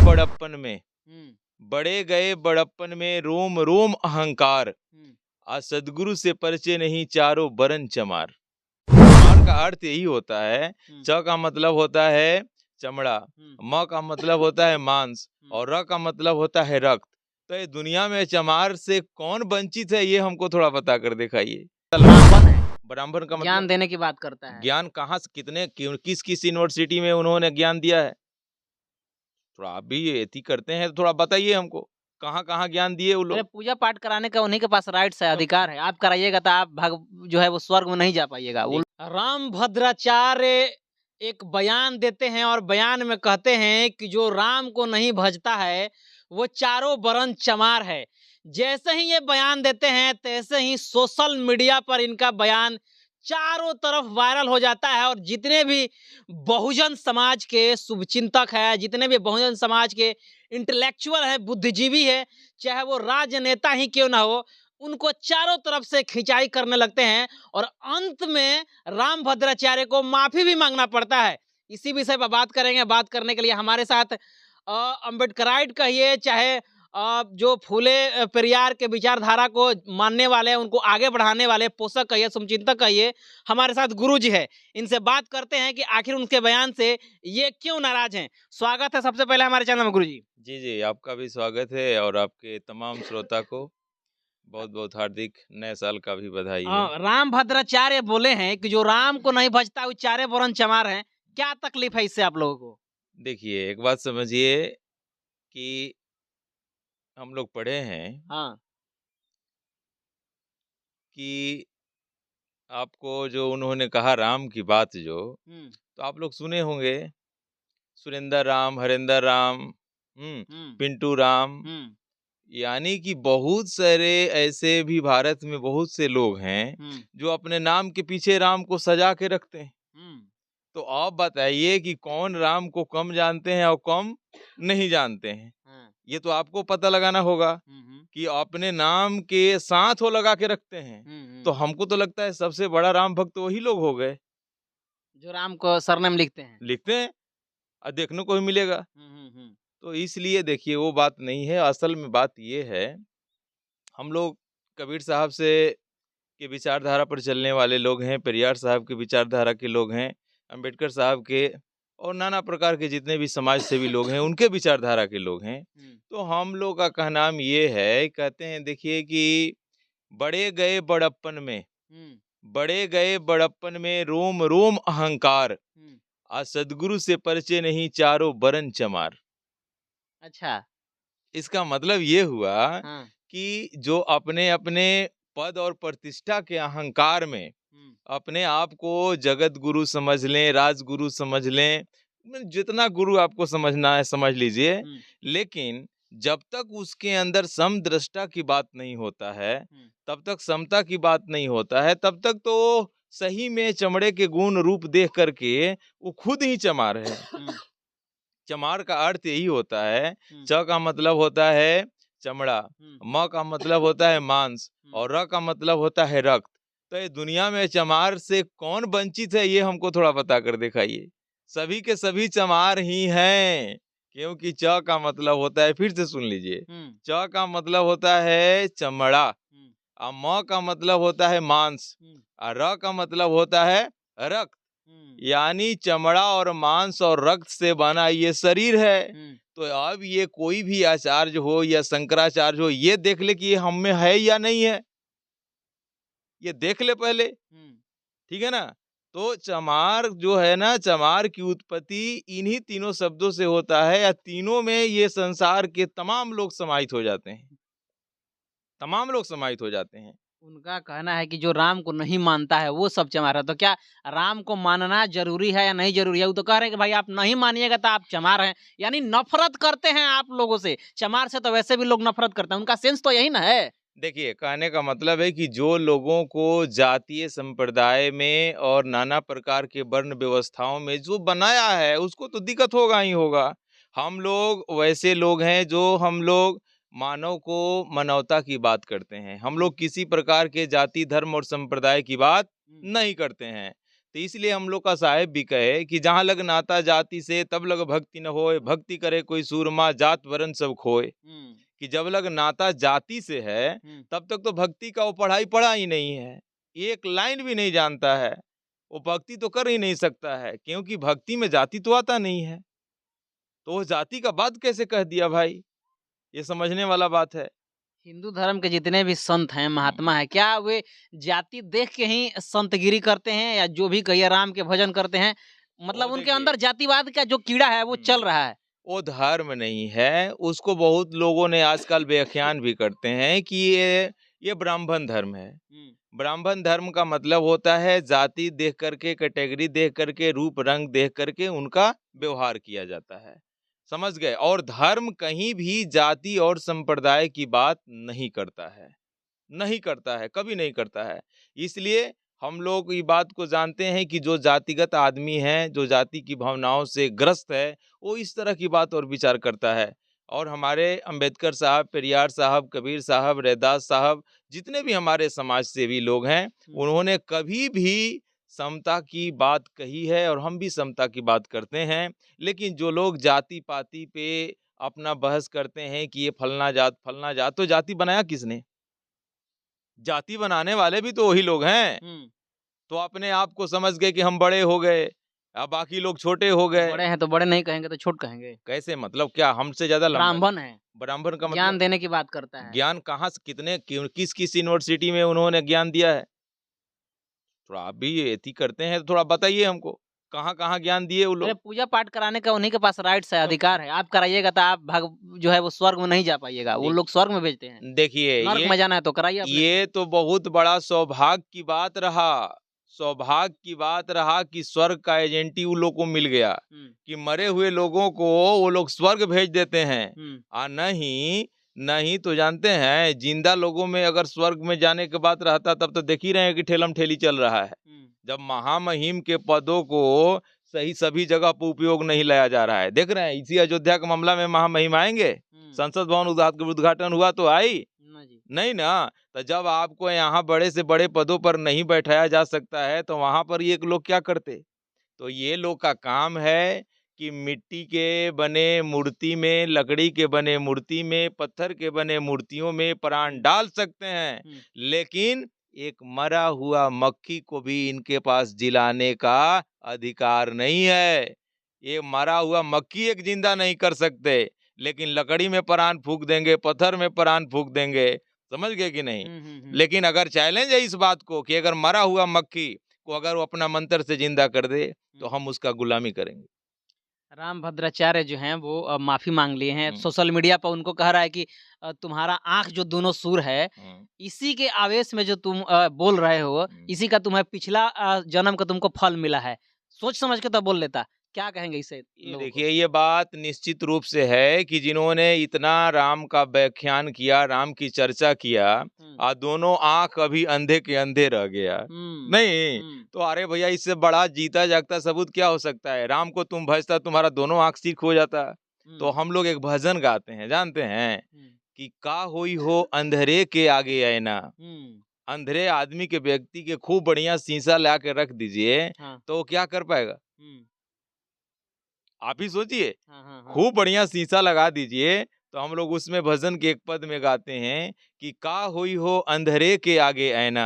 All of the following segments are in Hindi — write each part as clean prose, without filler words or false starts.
बड़प्पन में, बड़े गए बड़प्पन में रोम रोम अहंकार, आज सदगुरु से परिचय नहीं चारों बरन चमार। चमार का अर्थ यही होता है, च का मतलब होता है चमड़ा, म का मतलब होता है मांस और र का मतलब होता है रक्त। तो ये दुनिया में चमार से कौन वंचित है, ये हमको थोड़ा बता कर दिखाइए। ब्राह्मण का ज्ञान मतलब देने की बात करता है। ज्ञान कहाँ से, कितने, किस किस यूनिवर्सिटी में उन्होंने ज्ञान दिया है? थोड़ा आप भी एथी करते हैं तो थोड़ा बताइए हमको, कहाँ कहाँ ज्ञान दिए वो अरे लोग? पूजा पाठ कराने का उन्हीं के पास राइट्स है, अधिकार है। आप कराइएगा तो आप जो है वो स्वर्ग में नहीं जा पाइएगा। राम भद्राचार्य एक बयान देते हैं और बयान में कहते हैं कि जो राम को नहीं भजता है वो चारों बरन चमार है। जैसे ही ये बयान देते हैं तैसे ही सोशल मीडिया पर इनका बयान चारों तरफ वायरल हो जाता है और जितने भी बहुजन समाज के शुभचिंतक है, जितने भी बहुजन समाज के इंटेलेक्चुअल है, बुद्धिजीवी है, चाहे वो राजनेता ही क्यों ना हो, उनको चारों तरफ से खिंचाई करने लगते हैं और अंत में राम भद्राचार्य को माफी भी मांगना पड़ता है। इसी विषय पर बात करेंगे। बात करने के लिए हमारे साथ अम्बेडकराइट कहिए चाहे जो फूले पेरियार के विचारधारा को मानने वाले हैं, उनको आगे बढ़ाने वाले पोषक कहिए, शुभचिंतक कहिए, हमारे साथ गुरु जी है। इनसे बात करते हैं कि आखिर उनके बयान से ये क्यों नाराज हैं। स्वागत है सबसे पहले हमारे चैनल में गुरु जी। जी जी, आपका भी स्वागत है और आपके तमाम श्रोता को बहुत बहुत हार्दिक नए साल का भी बधाई है। राम भद्राचार्य बोले हैं कि जो राम को नहीं भजता वो चारे बरन चमार है। क्या तकलीफ है इससे आप लोगों को? देखिए, एक बात समझिए कि हम लोग पढ़े हैं हाँ। कि आपको जो उन्होंने कहा राम की बात जो, तो आप लोग सुने होंगे सुरेंद्र राम, हरेंद्र राम, पिंटू राम, यानी कि बहुत सारे ऐसे भी भारत में बहुत से लोग हैं जो अपने नाम के पीछे राम को सजा के रखते हैं। तो आप बताइए कि कौन राम को कम जानते हैं और कम नहीं जानते हैं? ये तो आपको पता लगाना होगा कि अपने नाम के साथ वो लगा के रखते हैं। तो हमको तो लगता है सबसे बड़ा राम भक्त वही लोग हो गए जो राम को सरनेम लिखते हैं और देखने को ही मिलेगा। तो इसलिए देखिए वो बात नहीं है, असल में बात ये है, हम लोग कबीर साहब से के विचारधारा पर चलने वाले लोग हैं, पेरियार साहब के विचारधारा के लोग हैं, अंबेडकर साहब के और नाना प्रकार के जितने भी समाज सेवी लोग हैं उनके विचारधारा के लोग हैं। तो हम लोग का कहना ये है, कहते हैं देखिए कि बड़े गए बड़प्पन में, बड़े गए बड़प्पन में रोम रोम अहंकार, आज सदगुरु से परिचय नहीं चारों बरन चमार। अच्छा। इसका मतलब ये हुआ हाँ। कि जो अपने अपने पद और प्रतिष्ठा के अहंकार में अपने आप को जगत गुरु समझ लें, राजगुरु समझ लें, जितना गुरु आपको समझना है समझ लीजिए, लेकिन जब तक उसके अंदर समदृष्टा की बात नहीं होता है, तब तक समता की बात नहीं होता है, तब तक तो सही में चमड़े के गुण रूप देख करके वो खुद ही चमार है। चमार का अर्थ यही होता है, च का मतलब होता है चमड़ा, म का मतलब होता है मांस और र का मतलब होता है रक्त। तो ये दुनिया में चमार से कौन वंचित है, ये हमको थोड़ा बता कर दिखाइए। सभी के सभी चमार ही हैं, क्योंकि च का मतलब होता है, फिर से सुन लीजिए, च का मतलब होता है चमड़ा, और म का मतलब होता है मांस और र का मतलब होता है रक्त। यानी चमड़ा और मांस और रक्त से बना ये शरीर है। तो अब ये कोई भी आचार्य हो या शंकराचार्य हो, ये देख ले कि ये हम में है या नहीं है, ये देख ले पहले, ठीक है ना। तो चमार जो है ना, चमार की उत्पत्ति इन्हीं तीनों शब्दों से होता है, या तीनों में ये संसार के तमाम लोग समाहित हो जाते हैं, तमाम लोग समाहित हो जाते हैं। उनका कहना है कि जो राम को नहीं मानता है वो सब चमार है। तो क्या राम को मानना जरूरी है या नहीं जरूरी है? वो तो कह रहे हैं कि भाई आप नहीं मानिएगा तो आप चमार हैं, यानी नफरत करते हैं आप लोगों से। चमार से तो वैसे भी लोग नफरत करते हैं, उनका सेंस तो यही ना है। देखिए, कहने का मतलब है कि जो लोगों को जातीय संप्रदाय में और नाना प्रकार के वर्ण व्यवस्थाओं में जो बनाया है उसको तो दिक्कत होगा ही होगा। हम लोग वैसे लोग हैं जो हम लोग मानव को मानवता की बात करते हैं, हम लोग किसी प्रकार के जाति धर्म और संप्रदाय की बात नहीं करते हैं। तो इसलिए हम लोग का साहेब भी कहे कि जहाँ लग नाता जाति से तब लग भक्ति न होए, भक्ति करे कोई सूरमा जात वरन सब खोए। कि जब लग नाता जाति से है तब तक तो भक्ति का वो पढ़ाई पढ़ा ही नहीं है, एक लाइन भी नहीं जानता है, वो भक्ति तो कर ही नहीं सकता है, क्योंकि भक्ति में जाति तो आता नहीं है। तो वो जाति का बात कैसे कह दिया भाई, ये समझने वाला बात है। हिंदू धर्म के जितने भी संत हैं, महात्मा हैं, क्या वे जाति देख के ही संतगिरी करते हैं, या जो भी कहिए राम के भजन करते हैं, मतलब उनके अंदर जातिवाद का जो कीड़ा है वो चल रहा है? वो धर्म नहीं है, उसको बहुत लोगों ने आजकल व्याख्यान भी करते हैं कि ये ब्राह्मण धर्म है। ब्राह्मण धर्म का मतलब होता है जाति देख करके, कैटेगरी देख करके, रूप रंग देख करके उनका व्यवहार किया जाता है, समझ गए। और धर्म कहीं भी जाति और संप्रदाय की बात नहीं करता है, नहीं करता है, कभी नहीं करता है। इसलिए हम लोग ये बात को जानते हैं कि जो जातिगत आदमी है, जो जाति की भावनाओं से ग्रस्त है, वो इस तरह की बात और विचार करता है। और हमारे अंबेडकर साहब, पेरियार साहब, कबीर साहब, रैदास साहब, जितने भी हमारे समाज सेवी लोग हैं, उन्होंने कभी भी समता की बात कही है और हम भी समता की बात करते हैं। लेकिन जो लोग जाति पाति पे अपना बहस करते हैं कि ये फलना जात, तो जाति बनाया किसने? जाति बनाने वाले भी तो वही लोग हैं। तो अपने आप को समझ गए कि हम बड़े हो गए, अब बाकी लोग छोटे हो गए। बड़े हैं तो बड़े नहीं कहेंगे तो छोट कहेंगे। कैसे, मतलब क्या हमसे ज्यादा ब्राह्मण है, ब्राह्मण का ज्ञान मतलब देने की बात करता है। ज्ञान कहाँ से, कितने, किस किस यूनिवर्सिटी में उन्होंने ज्ञान दिया है? थोड़ा आप भी एथी करते हैं तो थोड़ा बताइए हमको, कहाँ कहाँ ज्ञान दिए वो लोग? पूजा पाठ कराने का उन्हीं के पास राइट्स है, अधिकार है। आप कराइएगा तो आप जो है वो स्वर्ग में नहीं जा पाइएगा, वो लोग स्वर्ग में भेजते हैं। देखिए, नर्क में जाना है तो कराइए। ये तो बहुत बड़ा सौभाग्य की बात रहा, सौभाग्य की बात रहा कि स्वर्ग का एजेंटी उन लोग को मिल गया कि मरे हुए लोगों को वो लोग स्वर्ग भेज देते हैं। नहीं तो जानते हैं, जिंदा लोगों में अगर स्वर्ग में जाने के बात रहता तब तो देख ही रहे हैं कि ठेलम ठेली चल रहा है। जब महामहिम के पदों को सही सभी जगह पर उपयोग नहीं लाया जा रहा है, देख रहे हैं इसी अयोध्या के मामला में महामहिम आएंगे, संसद भवन उद्घाटन हुआ तो आई नहीं ना। तो जब आपको यहाँ बड़े से बड़े पदों पर नहीं बैठाया जा सकता है तो वहां पर ये लोग क्या करते? तो ये लोग का काम है कि मिट्टी के बने मूर्ति में, लकड़ी के बने मूर्ति में, पत्थर के बने मूर्तियों में प्राण डाल सकते हैं, लेकिन एक मरा हुआ मक्खी को भी इनके पास जिलाने का अधिकार नहीं है। ये मरा हुआ मक्खी एक जिंदा नहीं कर सकते, लेकिन लकड़ी में प्राण फूंक देंगे, पत्थर में प्राण फूंक देंगे, समझ गए कि नहीं? लेकिन अगर चैलेंज है इस बात को कि अगर मरा हुआ मक्खी को अगर वो अपना मंत्र से जिंदा कर दे तो हम उसका गुलामी करेंगे। राम भद्राचार्य जो हैं वो माफी मांग लिए हैं, सोशल मीडिया पर उनको कह रहा है कि तुम्हारा आंख जो दोनों सूर है, इसी के आवेश में जो तुम बोल रहे हो, इसी का तुम्हें पिछला जन्म का तुमको फल मिला है, सोच समझ के तो बोल लेता। क्या कहेंगे इसे? देखिए, ये बात निश्चित रूप से है कि जिन्होंने इतना राम का व्याख्यान किया, राम की चर्चा किया, और दोनों आंख अभी अंधे के अंधे रह गया नहीं, तो अरे भैया, इससे बड़ा जीता जागता सबूत क्या हो सकता है? राम को तुम भजता, तुम्हारा दोनों आंख सीख हो जाता। तो हम लोग एक भजन गाते हैं, जानते हैं कि का होई हो अंधेरे के आगे आईना। अंधेरे आदमी के, व्यक्ति के खूब बढ़िया शीशा ला के रख दीजिए तो क्या कर पाएगा? आप ही सोचिए, खूब बढ़िया शीशा लगा दीजिए तो हम लोग उसमें भजन के एक पद में गाते हैं कि का होई हो अंधेरे के आगे आईना,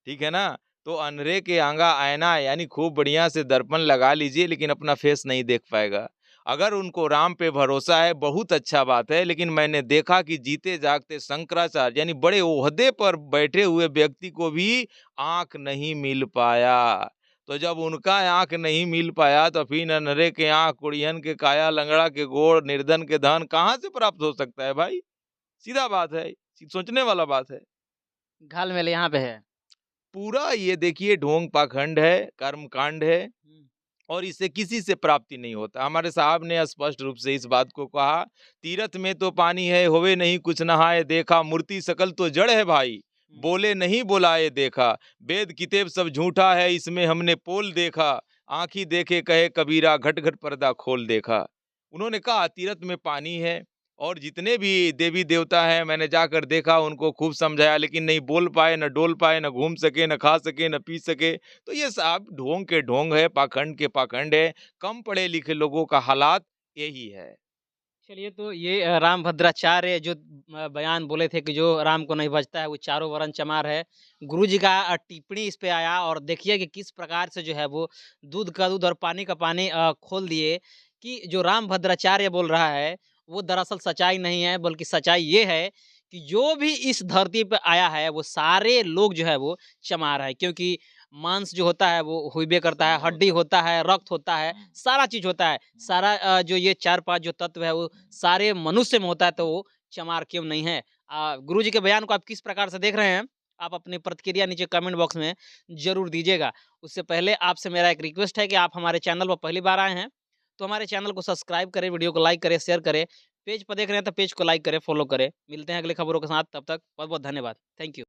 ठीक है ना? तो अंधेरे के आगा आईना यानी खूब बढ़िया से दर्पण लगा लीजिए, लेकिन अपना फेस नहीं देख पाएगा। अगर उनको राम पे भरोसा है, बहुत अच्छा बात है, लेकिन मैंने देखा कि जीते जागते शंकराचार्य यानी बड़े ओहदे पर बैठे हुए व्यक्ति को भी आंख नहीं मिल पाया। तो जब उनका आंख नहीं मिल पाया तो फिर अंधेरे के आंख, कुड़ियन के काया, लंगड़ा के गोड़, निर्धन के धन कहाँ से प्राप्त हो सकता है भाई? सीधा बात है, सोचने वाला बात है। घाल मेल यहाँ पे है पूरा, ये देखिए ढोंग पाखंड है, कर्म कांड है, और इससे किसी से प्राप्ति नहीं होता। हमारे साहब ने स्पष्ट रूप से इस बात को कहा, तीरथ में तो पानी है, होवे नहीं कुछ नहाए देखा, मूर्ति सकल तो जड़ है भाई, बोले नहीं बुलाए देखा, वेद किताब सब झूठा है, इसमें हमने पोल देखा, आंखी देखे कहे कबीरा, घट घट पर्दा खोल देखा। उन्होंने कहा तीरथ में पानी है और जितने भी देवी देवता हैं मैंने जाकर देखा, उनको खूब समझाया, लेकिन नहीं बोल पाए, न डोल पाए, न घूम सके, न खा सके, न पी सके। तो ये सब ढोंग के ढोंग है, पाखंड के पाखंड है। कम पढ़े लिखे लोगों का हालात यही है। चलिए, तो ये रामभद्राचार्य जो बयान बोले थे कि जो राम को नहीं भजता है वो चारों वरन चमार है। गुरुजी का टिप्पणी इस पे आया और देखिए कि किस प्रकार से जो है वो दूध का दूध और पानी का पानी खोल दिए कि जो रामभद्राचार्य बोल रहा है वो दरअसल सच्चाई नहीं है, बल्कि सच्चाई ये है कि जो भी इस धरती पे आया है वो सारे लोग जो है वो चमार है। क्योंकि मांस जो होता है वो हुइबे करता है, हड्डी होता है, रक्त होता है, सारा चीज़ होता है। सारा जो ये 4-5 जो तत्व है वो सारे मनुष्य में होता है, तो वो चमार क्यों नहीं है? गुरुजी के बयान को आप किस प्रकार से देख रहे हैं? आप अपनी प्रतिक्रिया नीचे कमेंट बॉक्स में ज़रूर दीजिएगा। उससे पहले आपसे मेरा एक रिक्वेस्ट है कि आप हमारे चैनल पर पहली बार आए हैं, तो हमारे चैनल को सब्सक्राइब करें, वीडियो को लाइक करें, शेयर करें। पेज पर देख रहे हैं तो पेज को लाइक करें, फॉलो करें। मिलते हैं अगली खबरों के साथ, तब तक बहुत-बहुत धन्यवाद। Thank you.